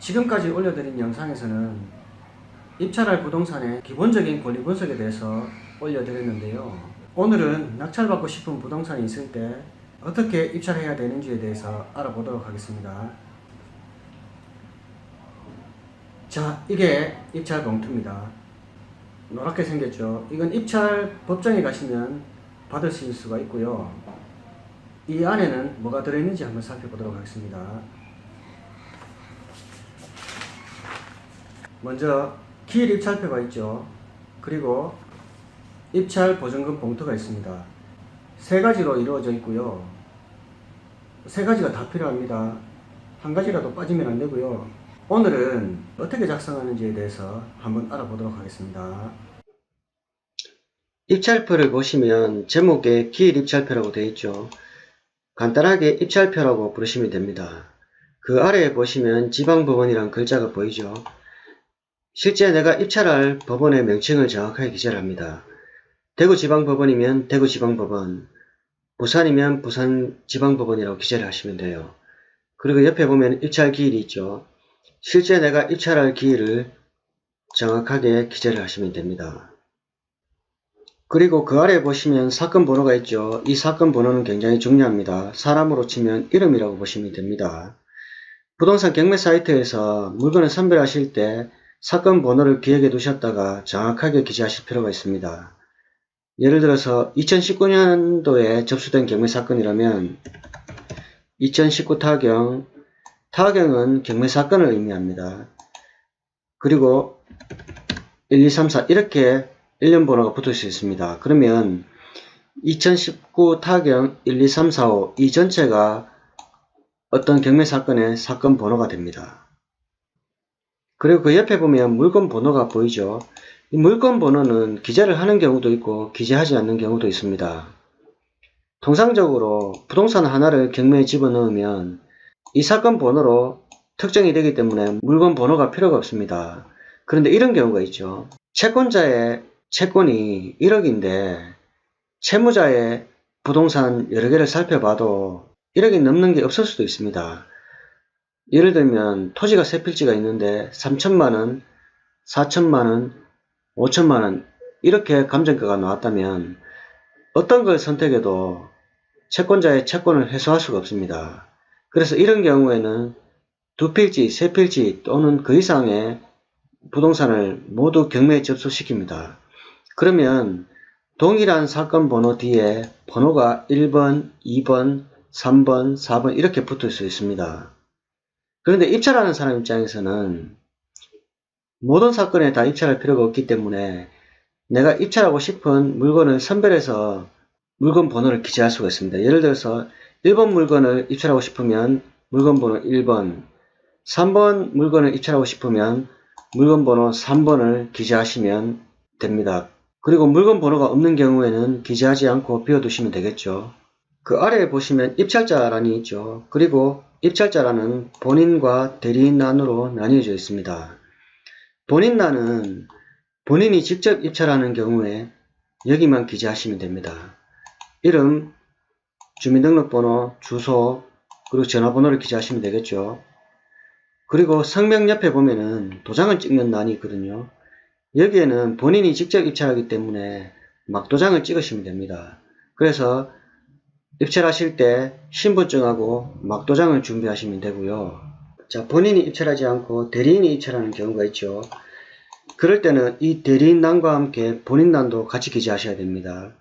지금까지 올려드린 영상에서는 입찰할 부동산의 기본적인 권리 분석에 대해서 올려드렸는데요. 오늘은 낙찰받고 싶은 부동산이 있을 때 어떻게 입찰해야 되는지에 대해서 알아보도록 하겠습니다. 자, 이게 입찰 봉투입니다. 노랗게 생겼죠. 이건 입찰 법정에 가시면 받으실 수가 있고요. 이 안에는 뭐가 들어있는지 한번 살펴보도록 하겠습니다. 먼저 기일 입찰표가 있죠. 그리고 입찰 보증금 봉투가 있습니다. 세 가지로 이루어져 있고요. 세 가지가 다 필요합니다. 한 가지라도 빠지면 안 되고요. 오늘은 어떻게 작성하는지에 대해서 한번 알아보도록 하겠습니다. 입찰표를 보시면 제목에 기일 입찰표라고 되어 있죠. 간단하게 입찰표라고 부르시면 됩니다. 그 아래에 보시면 지방법원이란 글자가 보이죠. 실제 내가 입찰할 법원의 명칭을 정확하게 기재를 합니다. 대구지방법원이면 대구지방법원, 부산이면 부산지방법원이라고 기재를 하시면 돼요. 그리고 옆에 보면 입찰 기일이 있죠. 실제 내가 입찰할 기일을 정확하게 기재를 하시면 됩니다. 그리고 그 아래에 보시면 사건 번호가 있죠. 이 사건 번호는 굉장히 중요합니다. 사람으로 치면 이름이라고 보시면 됩니다. 부동산 경매 사이트에서 물건을 선별하실 때 사건 번호를 기억해 두셨다가 정확하게 기재하실 필요가 있습니다. 예를 들어서 2019년도에 접수된 경매 사건이라면 2019 타경, 타경은 경매 사건을 의미합니다. 그리고 1, 2, 3, 4 이렇게 일련 번호가 붙을 수 있습니다. 그러면 2019 타경 1, 2, 3, 4, 5 이 전체가 어떤 경매 사건의 사건 번호가 됩니다. 그리고 그 옆에 보면 물건 번호가 보이죠. 이 물건 번호는 기재를 하는 경우도 있고 기재하지 않는 경우도 있습니다. 통상적으로 부동산 하나를 경매에 집어넣으면 이 사건 번호로 특정이 되기 때문에 물건 번호가 필요가 없습니다. 그런데 이런 경우가 있죠. 채권자의 채권이 1억인데 채무자의 부동산 여러 개를 살펴봐도 1억이 넘는 게 없을 수도 있습니다. 예를 들면 토지가 세 필지가 있는데 3천만원, 4천만원, 5천만원 이렇게 감정가가 나왔다면 어떤 걸 선택해도 채권자의 채권을 해소할 수가 없습니다. 그래서 이런 경우에는 두 필지, 세 필지 또는 그 이상의 부동산을 모두 경매에 접수시킵니다. 그러면 동일한 사건 번호 뒤에 번호가 1번, 2번, 3번, 4번 이렇게 붙을 수 있습니다. 그런데 입찰하는 사람 입장에서는 모든 사건에 다 입찰할 필요가 없기 때문에 내가 입찰하고 싶은 물건을 선별해서 물건 번호를 기재할 수가 있습니다. 예를 들어서 1번 물건을 입찰하고 싶으면 물건 번호 1번, 3번 물건을 입찰하고 싶으면 물건 번호 3번을 기재하시면 됩니다. 그리고 물건 번호가 없는 경우에는 기재하지 않고 비워두시면 되겠죠. 그 아래에 보시면 입찰자란이 있죠. 그리고 입찰자란은 본인과 대리인란으로 나뉘어져 있습니다. 본인란은 본인이 직접 입찰하는 경우에 여기만 기재하시면 됩니다. 이름, 주민등록번호, 주소, 그리고 전화번호를 기재하시면 되겠죠. 그리고 성명 옆에 보면은 도장을 찍는 란이 있거든요. 여기에는 본인이 직접 입찰하기 때문에 막도장을 찍으시면 됩니다. 그래서 입찰하실 때 신분증하고 막도장을 준비하시면 되고요. 자, 본인이 입찰하지 않고 대리인이 입찰하는 경우가 있죠. 그럴 때는 이 대리인란과 함께 본인란도 같이 기재하셔야 됩니다.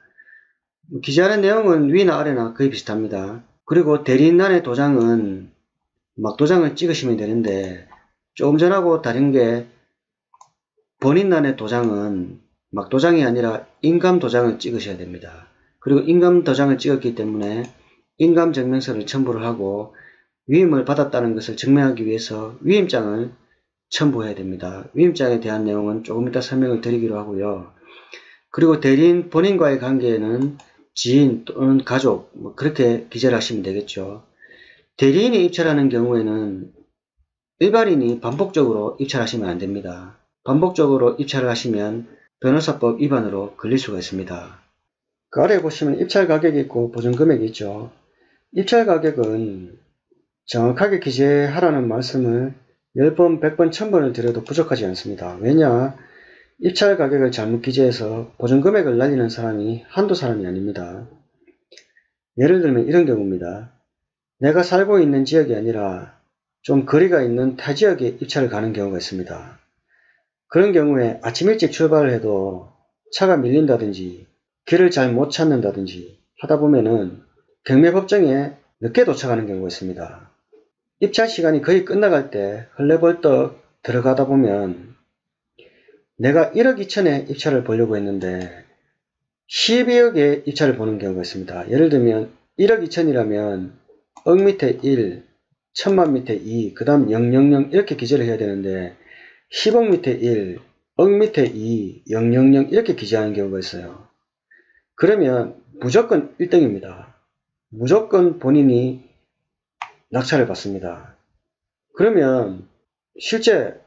기재하는 내용은 위나 아래나 거의 비슷합니다. 그리고 대리인란의 도장은 막도장을 찍으시면 되는데 조금 전하고 다른 게 본인란의 도장은 막도장이 아니라 인감도장을 찍으셔야 됩니다. 그리고 인감도장을 찍었기 때문에 인감증명서를 첨부를 하고 위임을 받았다는 것을 증명하기 위해서 위임장을 첨부해야 됩니다. 위임장에 대한 내용은 조금 이따 설명을 드리기로 하고요. 그리고 대리인 본인과의 관계에는 지인 또는 가족 그렇게 기재를 하시면 되겠죠. 대리인이 입찰하는 경우에는 일반인이 반복적으로 입찰하시면 안됩니다. 반복적으로 입찰을 하시면 변호사법 위반으로 걸릴 수가 있습니다. 그 아래 보시면 입찰 가격이 있고 보증금액이 있죠. 입찰 가격은 정확하게 기재하라는 말씀을 10번, 100번, 1000번을 들여도 부족하지 않습니다. 왜냐? 입찰 가격을 잘못 기재해서 보증금액을 날리는 사람이 한두 사람이 아닙니다. 예를 들면 이런 경우입니다. 내가 살고 있는 지역이 아니라 좀 거리가 있는 타 지역에 입찰을 가는 경우가 있습니다. 그런 경우에 아침 일찍 출발을 해도 차가 밀린다든지 길을 잘 못 찾는다든지 하다 보면은 경매법정에 늦게 도착하는 경우가 있습니다. 입찰 시간이 거의 끝나갈 때 헐레벌떡 들어가다 보면 내가 1억 2천에 입찰을 보려고 했는데 12억에 입찰을 보는 경우가 있습니다. 예를 들면 1억 2천이라면 억 밑에 1, 천만 밑에 2, 그 다음 000 이렇게 기재를 해야 되는데 10억 밑에 1, 억 밑에 2, 000 이렇게 기재하는 경우가 있어요. 그러면 무조건 1등입니다. 무조건 본인이 낙찰을 받습니다. 그러면 실제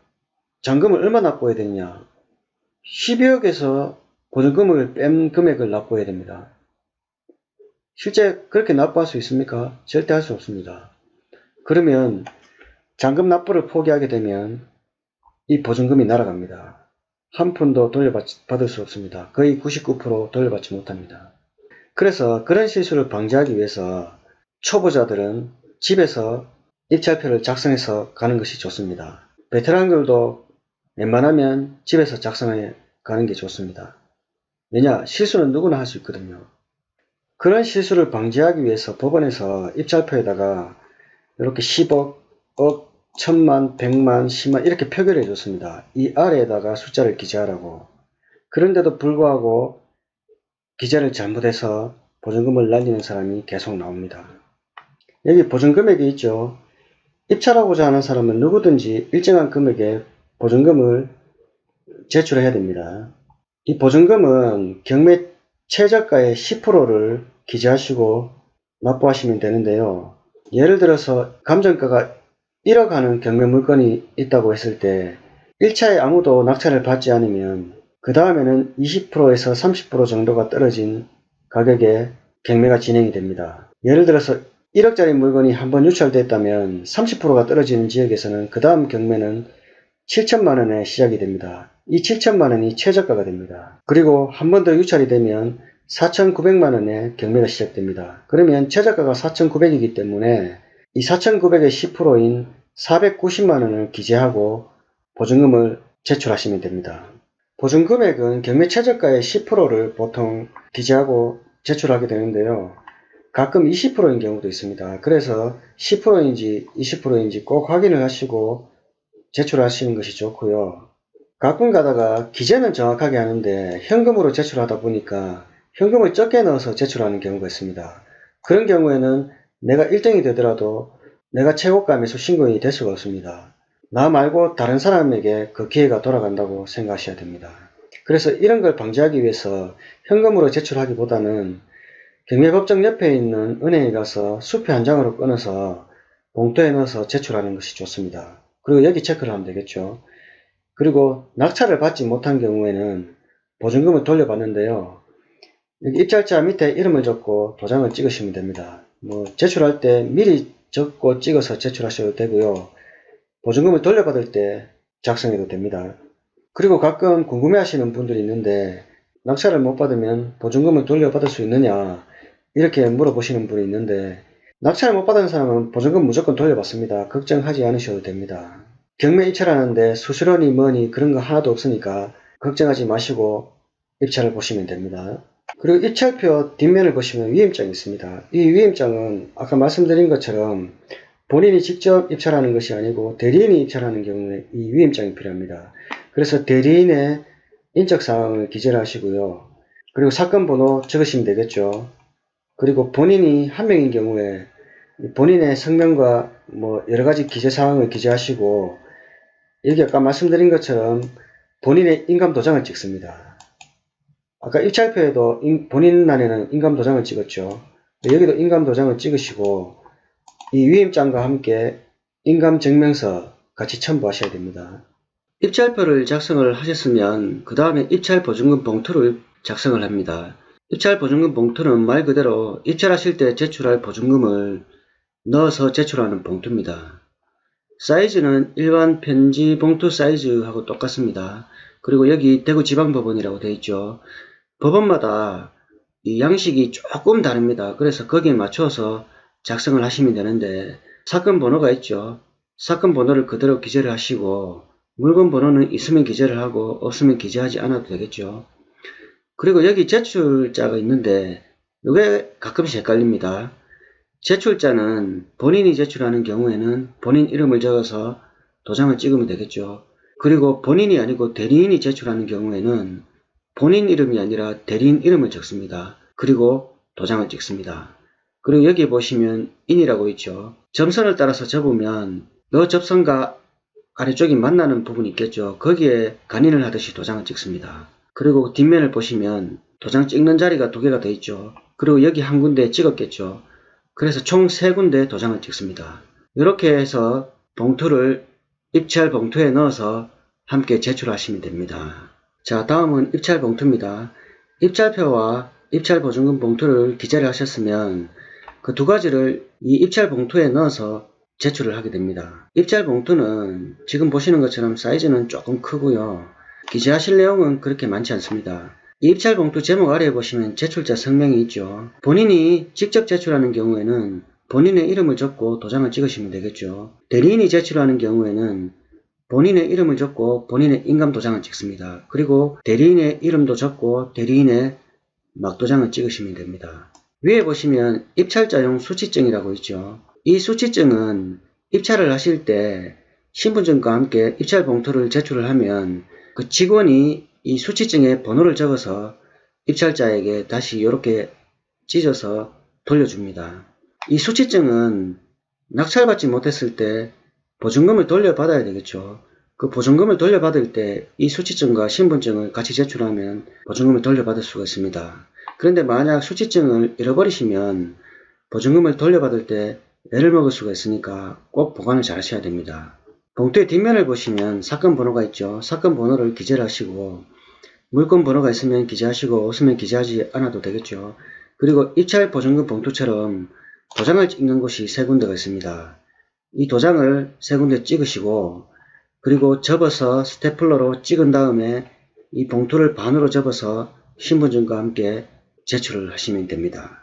잔금을 얼마 납부해야 되느냐? 12억에서 보증금을 뺀 금액을 납부해야 됩니다. 실제 그렇게 납부할 수 있습니까? 절대 할 수 없습니다. 그러면 잔금 납부를 포기하게 되면 이 보증금이 날아갑니다. 한 푼도 돌려받을 수 없습니다. 거의 99% 돌려받지 못합니다. 그래서 그런 실수를 방지하기 위해서 초보자들은 집에서 입찰표를 작성해서 가는 것이 좋습니다. 베테랑들도 웬만하면 집에서 작성해 가는 게 좋습니다. 왜냐? 실수는 누구나 할 수 있거든요. 그런 실수를 방지하기 위해서 법원에서 입찰표에다가 이렇게 10억, 억, 천만, 백만, 10만 이렇게 표기를 해줬습니다. 이 아래에다가 숫자를 기재하라고. 그런데도 불구하고 기재를 잘못해서 보증금을 날리는 사람이 계속 나옵니다. 여기 보증금액이 있죠. 입찰하고자 하는 사람은 누구든지 일정한 금액의 보증금을 제출해야 됩니다. 이 보증금은 경매 최저가의 10%를 기재하시고 납부하시면 되는데요. 예를 들어서 감정가가 1억 하는 경매 물건이 있다고 했을 때 1차에 아무도 낙찰을 받지 않으면 그 다음에는 20%에서 30% 정도가 떨어진 가격에 경매가 진행이 됩니다. 예를 들어서 1억짜리 물건이 한번 유찰됐다면 30%가 떨어지는 지역에서는 그 다음 경매는 7천만원에 시작이 됩니다. 이 7천만원이 최저가가 됩니다. 그리고 한 번 더 유찰이 되면 4,900만원에 경매가 시작됩니다. 그러면 최저가가 4,900이기 때문에 이 4,900의 10%인 490만원을 기재하고 보증금을 제출하시면 됩니다. 보증금액은 경매 최저가의 10%를 보통 기재하고 제출하게 되는데요. 가끔 20%인 경우도 있습니다. 그래서 10%인지 20%인지 꼭 확인을 하시고 제출하시는 것이 좋고요. 가끔 가다가 기재는 정확하게 하는데 현금으로 제출하다 보니까 현금을 적게 넣어서 제출하는 경우가 있습니다. 그런 경우에는 내가 1등이 되더라도 내가 최고가 매수 신고인이 될 수가 없습니다. 나 말고 다른 사람에게 그 기회가 돌아간다고 생각하셔야 됩니다. 그래서 이런 걸 방지하기 위해서 현금으로 제출하기보다는 경매법정 옆에 있는 은행에 가서 수표 한 장으로 끊어서 봉투에 넣어서 제출하는 것이 좋습니다. 그리고 여기 체크를 하면 되겠죠. 그리고 낙찰을 받지 못한 경우에는 보증금을 돌려받는데요. 여기 입찰자 밑에 이름을 적고 도장을 찍으시면 됩니다. 제출할 때 미리 적고 찍어서 제출하셔도 되고요. 보증금을 돌려받을 때 작성해도 됩니다. 그리고 가끔 궁금해하시는 분들이 있는데 낙찰을 못 받으면 보증금을 돌려받을 수 있느냐 이렇게 물어보시는 분이 있는데 낙찰을 못 받은 사람은 보증금 무조건 돌려받습니다. 걱정하지 않으셔도 됩니다. 경매 입찰하는데 수수료니 뭐니 그런 거 하나도 없으니까 걱정하지 마시고 입찰을 보시면 됩니다. 그리고 입찰표 뒷면을 보시면 위임장이 있습니다. 이 위임장은 아까 말씀드린 것처럼 본인이 직접 입찰하는 것이 아니고 대리인이 입찰하는 경우에 이 위임장이 필요합니다. 그래서 대리인의 인적사항을 기재를 하시고요. 그리고 사건 번호 적으시면 되겠죠. 그리고 본인이 한 명인 경우에 본인의 성명과 여러가지 기재사항을 기재하시고 여기 아까 말씀드린 것처럼 본인의 인감도장을 찍습니다. 아까 입찰표에도 본인 난에는 인감도장을 찍었죠. 여기도 인감도장을 찍으시고 이 위임장과 함께 인감증명서 같이 첨부하셔야 됩니다. 입찰표를 작성을 하셨으면 그 다음에 입찰보증금 봉투를 작성을 합니다. 입찰보증금 봉투는 말 그대로 입찰하실 때 제출할 보증금을 넣어서 제출하는 봉투입니다. 사이즈는 일반 편지 봉투 사이즈하고 똑같습니다. 그리고 여기 대구지방법원이라고 되어 있죠. 법원마다 이 양식이 조금 다릅니다. 그래서 거기에 맞춰서 작성을 하시면 되는데, 사건 번호가 있죠. 사건 번호를 그대로 기재를 하시고, 물건 번호는 있으면 기재를 하고 없으면 기재하지 않아도 되겠죠. 그리고 여기 제출자가 있는데 이게 가끔씩 헷갈립니다. 제출자는 본인이 제출하는 경우에는 본인 이름을 적어서 도장을 찍으면 되겠죠. 그리고 본인이 아니고 대리인이 제출하는 경우에는 본인 이름이 아니라 대리인 이름을 적습니다. 그리고 도장을 찍습니다. 그리고 여기 보시면 인이라고 있죠. 점선을 따라서 접으면 이 접선과 아래쪽이 만나는 부분이 있겠죠. 거기에 간인을 하듯이 도장을 찍습니다. 그리고 뒷면을 보시면 도장 찍는 자리가 두 개가 더 있죠. 그리고 여기 한 군데 찍었겠죠. 그래서 총 3군데 도장을 찍습니다. 이렇게 해서 봉투를 입찰 봉투에 넣어서 함께 제출하시면 됩니다. 자, 다음은 입찰 봉투입니다. 입찰표와 입찰 보증금 봉투를 기재를 하셨으면 그 두 가지를 이 입찰 봉투에 넣어서 제출을 하게 됩니다. 입찰 봉투는 지금 보시는 것처럼 사이즈는 조금 크고요. 기재하실 내용은 그렇게 많지 않습니다. 이 입찰 봉투 제목 아래에 보시면 제출자 성명이 있죠. 본인이 직접 제출하는 경우에는 본인의 이름을 적고 도장을 찍으시면 되겠죠. 대리인이 제출하는 경우에는 본인의 이름을 적고 본인의 인감 도장을 찍습니다. 그리고 대리인의 이름도 적고 대리인의 막도장을 찍으시면 됩니다. 위에 보시면 입찰자용 수취증이라고 있죠. 이 수취증은 입찰을 하실 때 신분증과 함께 입찰 봉투를 제출을 하면 그 직원이 이 수취증에 번호를 적어서 입찰자에게 다시 이렇게 찢어서 돌려줍니다. 이 수취증은 낙찰받지 못했을 때 보증금을 돌려받아야 되겠죠. 그 보증금을 돌려받을 때 이 수취증과 신분증을 같이 제출하면 보증금을 돌려받을 수가 있습니다. 그런데 만약 수취증을 잃어버리시면 보증금을 돌려받을 때 애를 먹을 수가 있으니까 꼭 보관을 잘 하셔야 됩니다. 봉투의 뒷면을 보시면 사건 번호가 있죠. 사건 번호를 기재를 하시고 물건 번호가 있으면 기재하시고 없으면 기재하지 않아도 되겠죠. 그리고 입찰 보증금 봉투처럼 도장을 찍는 곳이 3군데가 있습니다. 이 도장을 3군데 찍으시고 그리고 접어서 스테플러로 찍은 다음에 이 봉투를 반으로 접어서 신분증과 함께 제출을 하시면 됩니다.